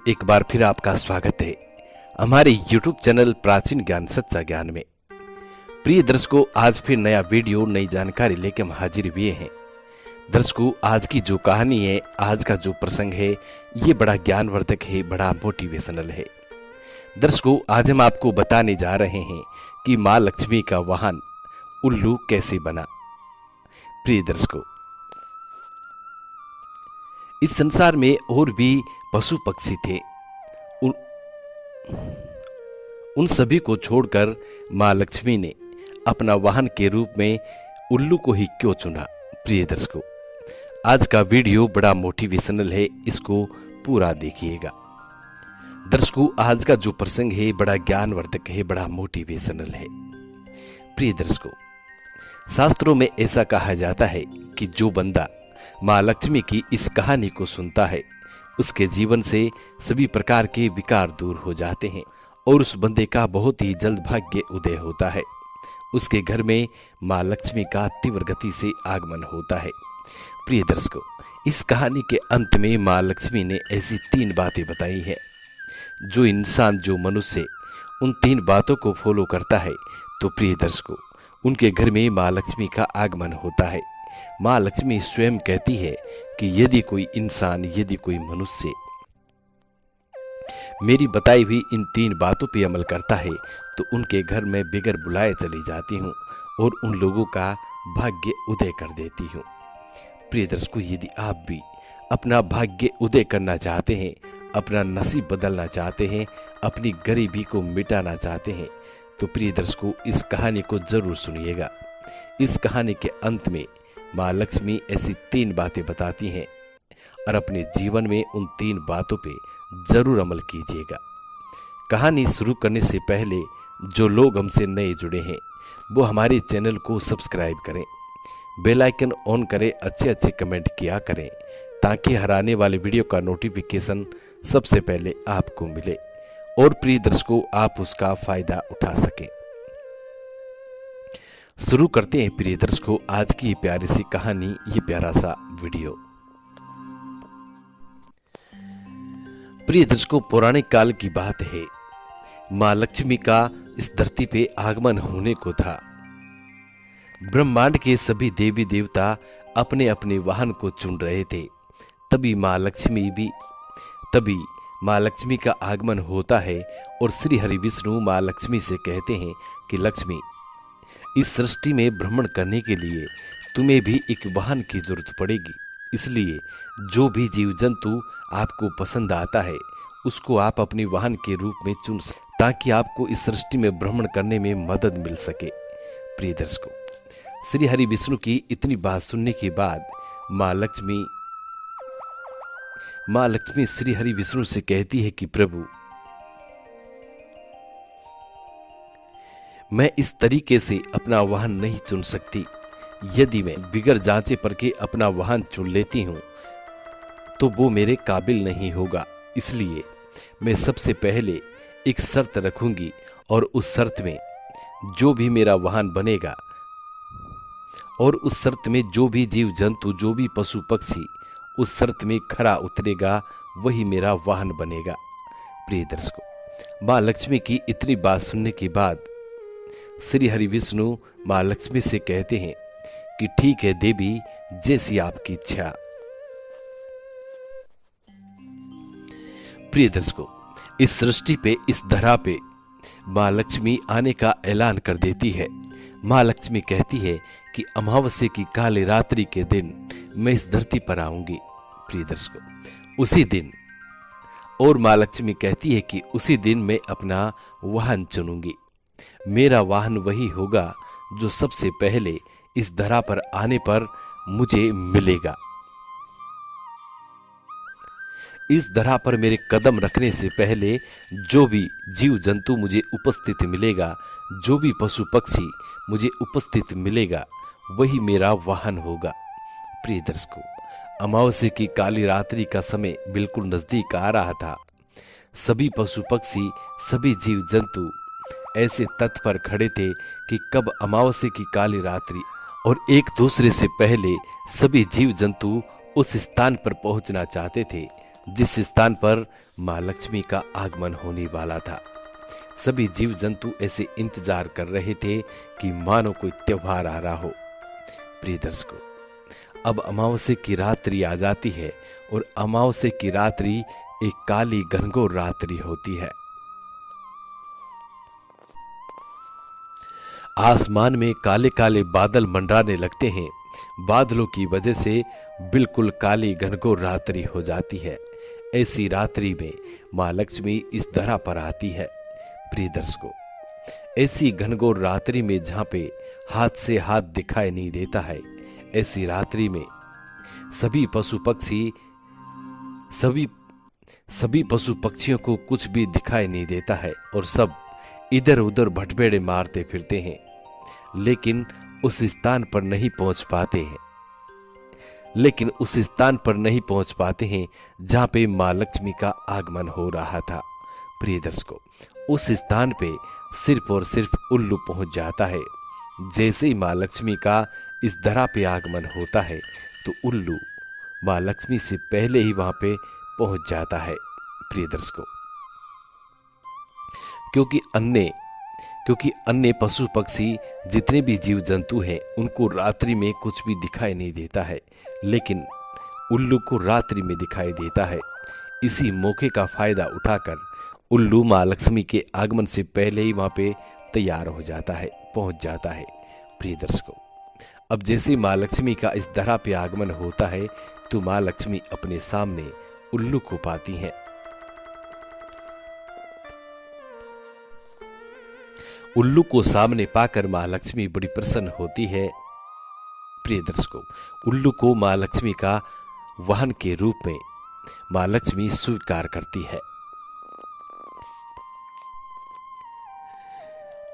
एक बार फिर आपका स्वागत है हमारे YouTube चैनल प्राचीन ज्ञान सच्चा ज्ञान में। प्रिय दर्शकों, आज फिर नया वीडियो नई जानकारी लेकर हम हाजिर हुए हैं। दर्शकों, आज की जो कहानी है, आज का जो प्रसंग है, ये बड़ा ज्ञानवर्धक है, बड़ा मोटिवेशनल है। दर्शकों, आज हम आपको बताने जा रहे हैं कि माँ लक्ष्मी का वाहन उल्लू कैसे बना। प्रिय दर्शकों, इस संसार में और भी पशु पक्षी थे। उन सभी को छोड़कर माँ लक्ष्मी ने अपना वाहन के रूप में उल्लू को ही क्यों चुना। प्रिय दर्शकों, आज का वीडियो बड़ा मोटिवेशनल है, इसको पूरा देखिएगा। दर्शकों, आज का जो प्रसंग है बड़ा ज्ञानवर्धक है, बड़ा मोटिवेशनल है। प्रिय दर्शकों, शास्त्रों में ऐसा कहा जाता है कि जो बंदा माँ लक्ष्मी की इस कहानी को सुनता है, उसके जीवन से सभी प्रकार के विकार दूर हो जाते हैं और उस बंदे का बहुत ही जल्द भाग्य उदय होता है। उसके घर में माँ लक्ष्मी का तीव्र गति से आगमन होता है। प्रिय दर्शकों, इस कहानी के अंत में माँ लक्ष्मी ने ऐसी 3 बातें बताई है। जो इंसान, जो मनुष्य उन 3 बातों को फॉलो करता है, तो प्रिय दर्शकों, उनके घर में माँ लक्ष्मी का आगमन होता है। माँ लक्ष्मी स्वयं कहती है कि यदि कोई इंसान, यदि कोई मनुष्य मेरी बताई हुई इन 3 बातों पर अमल करता है, तो उनके घर में बिगर बुलाए चली जाती हूँ और उन लोगों का भाग्य उदय कर देती हूँ। प्रिय दर्शकों, यदि आप भी अपना भाग्य उदय करना चाहते हैं, अपना नसीब बदलना चाहते हैं, अपनी गरीबी को मिटाना चाहते हैं, तो प्रिय दर्शकों, इस कहानी को जरूर सुनिएगा। इस कहानी के अंत में माँ लक्ष्मी ऐसी 3 बातें बताती हैं और अपने जीवन में उन 3 बातों पे जरूर अमल कीजिएगा। कहानी शुरू करने से पहले जो लोग हमसे नए जुड़े हैं, वो हमारे चैनल को सब्सक्राइब करें, बेल आइकन ऑन करें, अच्छे अच्छे कमेंट किया करें, ताकि हर आने वाले वीडियो का नोटिफिकेशन सबसे पहले आपको मिले और प्रिय दर्शकों, आप उसका फायदा उठा सकें। शुरू करते हैं प्रिय दर्शकों आज की प्यारी सी कहानी, ये प्यारा सा वीडियो। प्रिय दर्शकों, पौराणिक काल की बात है। माँ लक्ष्मी का इस धरती पे आगमन होने को था। ब्रह्मांड के सभी देवी देवता अपने अपने वाहन को चुन रहे थे। तभी माँ लक्ष्मी का आगमन होता है और श्री हरि विष्णु माँ लक्ष्मी से कहते हैं कि लक्ष्मी, इस सृष्टि में भ्रमण करने के लिए तुम्हें भी एक वाहन की जरूरत पड़ेगी। इसलिए जो भी जीव जंतु आपको पसंद आता है, उसको आप अपने वाहन के रूप में चुन सकें, ताकि आपको इस सृष्टि में भ्रमण करने में मदद मिल सके। प्रिय दर्शकों, श्री हरि विष्णु की इतनी बात सुनने के बाद माँ लक्ष्मी श्री हरि विष्णु से कहती है कि प्रभु, मैं इस तरीके से अपना वाहन नहीं चुन सकती। यदि मैं बिगर जांचे परखे अपना वाहन चुन लेती हूं, तो वो मेरे काबिल नहीं होगा। इसलिए मैं सबसे पहले एक शर्त रखूंगी और उस शर्त में जो भी मेरा वाहन बनेगा और उस शर्त में जो भी जीव जंतु, जो भी पशु पक्षी उस शर्त में खरा उतरेगा, वही मेरा वाहन बनेगा। प्रिय दर्शकों, माँ लक्ष्मी की इतनी बात सुनने के बाद श्री हरि विष्णु माँ लक्ष्मी से कहते हैं कि ठीक है देवी, जैसी आपकी इच्छा। प्रिय दर्शकों, इस सृष्टि पे, इस धरा पे माँ लक्ष्मी आने का ऐलान कर देती है। माँ लक्ष्मी कहती है कि अमावस्या की काली रात्रि के दिन मैं इस धरती पर आऊंगी। प्रिय दर्शकों, उसी दिन, और माँ लक्ष्मी कहती है कि उसी दिन मैं अपना वाहन चुनूंगी। मेरा वाहन वही होगा जो सबसे पहले इस धरा पर आने पर मुझे मिलेगा। इस धरा पर मेरे कदम रखने से पहले जो भी जीव जंतु मुझे उपस्थित मिलेगा, जो भी पशु पक्षी मुझे उपस्थित मिलेगा, वही मेरा वाहन होगा। प्रिय दर्शकों, अमावस्या की काली रात्रि का समय बिल्कुल नजदीक आ रहा था। सभी पशु पक्षी, सभी जीव जंतु ऐसे तत्पर खड़े थे कि कब अमावस्या की काली रात्रि, और एक दूसरे से पहले सभी जीव जंतु उस स्थान पर पहुंचना चाहते थे जिस स्थान पर मां लक्ष्मी का आगमन होने वाला था। सभी जीव जंतु ऐसे इंतजार कर रहे थे कि मानो कोई त्योहार आ रहा हो। प्रिय दर्शकों, अब अमावस्या की रात्रि आ जाती है और अमावस्या की रात्रि एक काली घनघोर रात्रि होती है। आसमान में काले काले बादल मंडराने लगते हैं। बादलों की वजह से बिल्कुल काली घनघोर रात्रि हो जाती है। ऐसी रात्रि में मां लक्ष्मी इस धरा पर आती है। प्रिय दर्शकों, ऐसी घनघोर रात्रि में जहां पे हाथ से हाथ दिखाई नहीं देता है, ऐसी रात्रि में सभी पशु पक्षियों को कुछ भी दिखाई नहीं देता है और सब इधर उधर भटभेड़े मारते फिरते हैं, लेकिन उस स्थान पर नहीं पहुंच पाते हैं जहां पे मां लक्ष्मी का आगमन हो रहा था। प्रिय दर्शकों, उस स्थान पे सिर्फ और सिर्फ उल्लू पहुंच जाता है। जैसे ही मां लक्ष्मी का इस धरा पे आगमन होता है तो उल्लू मां लक्ष्मी से पहले ही वहां पे पहुंच जाता है। प्रिय दर्शकों, क्योंकि अन्य पशु पक्षी जितने भी जीव जंतु हैं उनको रात्रि में कुछ भी दिखाई नहीं देता है, लेकिन उल्लू को रात्रि में दिखाई देता है। इसी मौके का फायदा उठाकर उल्लू मां लक्ष्मी के आगमन से पहले ही वहां पे तैयार हो जाता है, पहुंच जाता है। प्रिय दर्शकों, अब जैसे मां लक्ष्मी का इस धरा पे आगमन होता है तो मां लक्ष्मी अपने सामने उल्लू को पाती हैं। उल्लू को सामने पाकर मां लक्ष्मी बड़ी प्रसन्न होती है। प्रिय दर्शकों, उल्लू को मां लक्ष्मी का वाहन के रूप में मां लक्ष्मी स्वीकार करती है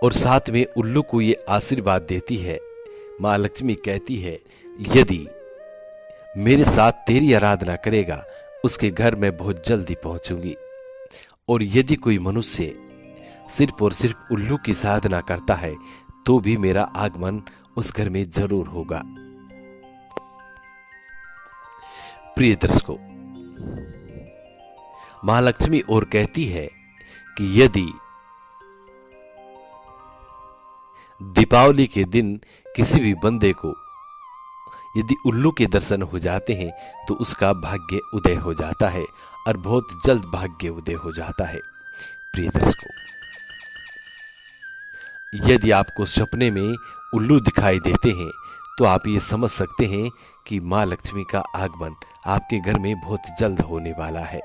और साथ में उल्लू को ये आशीर्वाद देती है। मां लक्ष्मी कहती है, यदि मेरे साथ तेरी आराधना करेगा उसके घर में बहुत जल्दी पहुंचूंगी, और यदि कोई मनुष्य सिर्फ और सिर्फ उल्लू की साधना करता है तो भी मेरा आगमन उस घर में जरूर होगा। प्रिय दर्शकों, मां लक्ष्मी और कहती है कि यदि दीपावली के दिन किसी भी बंदे को यदि उल्लू के दर्शन हो जाते हैं तो उसका भाग्य उदय हो जाता है और बहुत जल्द भाग्य उदय हो जाता है। प्रिय दर्शकों, यदि आपको सपने में उल्लू दिखाई देते हैं तो आप ये समझ सकते हैं कि मां लक्ष्मी का आगमन आपके घर में बहुत जल्द होने वाला है।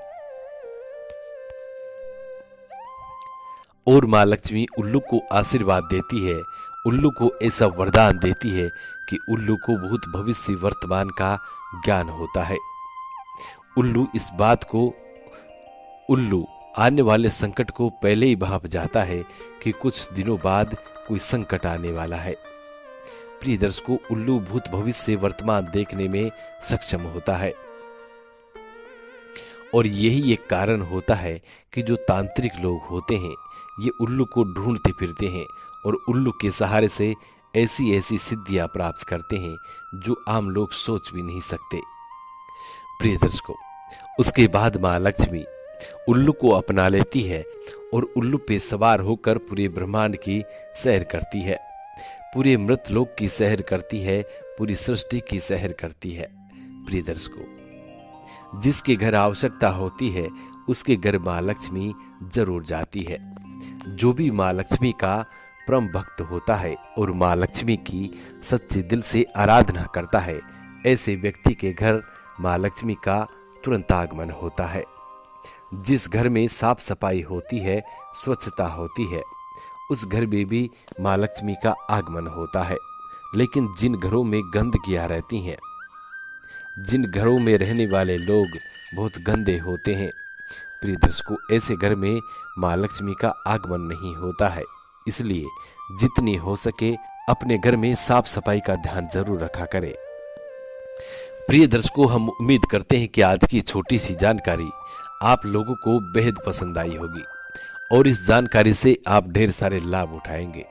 और मां लक्ष्मी उल्लू को आशीर्वाद देती है, उल्लू को ऐसा वरदान देती है कि उल्लू को भूत भविष्य वर्तमान का ज्ञान होता है। उल्लू आने वाले संकट को पहले ही भांप जाता है कि कुछ दिनों बाद कोई संकट आने वाला है। प्रिय दर्शकों, उल्लू भूत भविष्य वर्तमान देखने में सक्षम होता है और यही एक कारण होता है कि जो तांत्रिक लोग होते हैं ये उल्लू को ढूंढते फिरते हैं और उल्लू के सहारे से ऐसी ऐसी सिद्धियां प्राप्त करते हैं जो आम लोग सोच भी नहीं सकते। प्रिय दर्शकों, उसके बाद मां लक्ष्मी उल्लू को अपना लेती है और उल्लू पे सवार होकर पूरे ब्रह्मांड की सैर करती है, पूरे मृतलोक की सैर करती है, पूरी सृष्टि की सैर करती है। प्रिय दर्शकों, जिसके घर आवश्यकता होती है उसके घर मां लक्ष्मी जरूर जाती है। जो भी मां लक्ष्मी का परम भक्त होता है और मां लक्ष्मी की सच्चे दिल से आराधना करता है, ऐसे व्यक्ति के घर मां लक्ष्मी का तुरंत आगमन होता है। जिस घर में साफ सफाई होती है, स्वच्छता होती है, उस घर में भी मां लक्ष्मी का आगमन होता है। लेकिन जिन घरों में गंदगियां रहती हैं, जिन घरों में रहने वाले लोग बहुत गंदे होते हैं, प्रिय दर्शकों, ऐसे घर में मां लक्ष्मी का आगमन नहीं होता है। इसलिए जितनी हो सके अपने घर में साफ सफाई का ध्यान जरूर रखा करें। प्रिय दर्शकों, हम उम्मीद करते हैं कि आज की छोटी सी जानकारी आप लोगों को बेहद पसंद आई होगी और इस जानकारी से आप ढेर सारे लाभ उठाएंगे।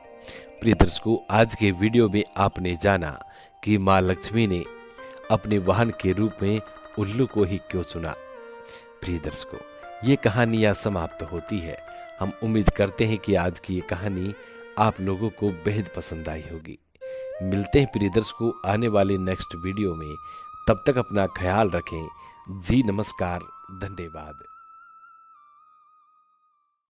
प्रिय दर्शकों, आज के वीडियो में आपने जाना कि मां लक्ष्मी ने अपने वाहन के रूप में उल्लू को ही क्यों चुना। प्रिय दर्शकों, ये कहानियाँ समाप्त होती है। हम उम्मीद करते हैं कि आज की ये कहानी आप लोगों को बेहद पसंद आई होगी। मिलते हैं प्रिय दर्शकों आने वाले नेक्स्ट वीडियो में। तब तक अपना ख्याल रखें। जी नमस्कार, धन्यवाद।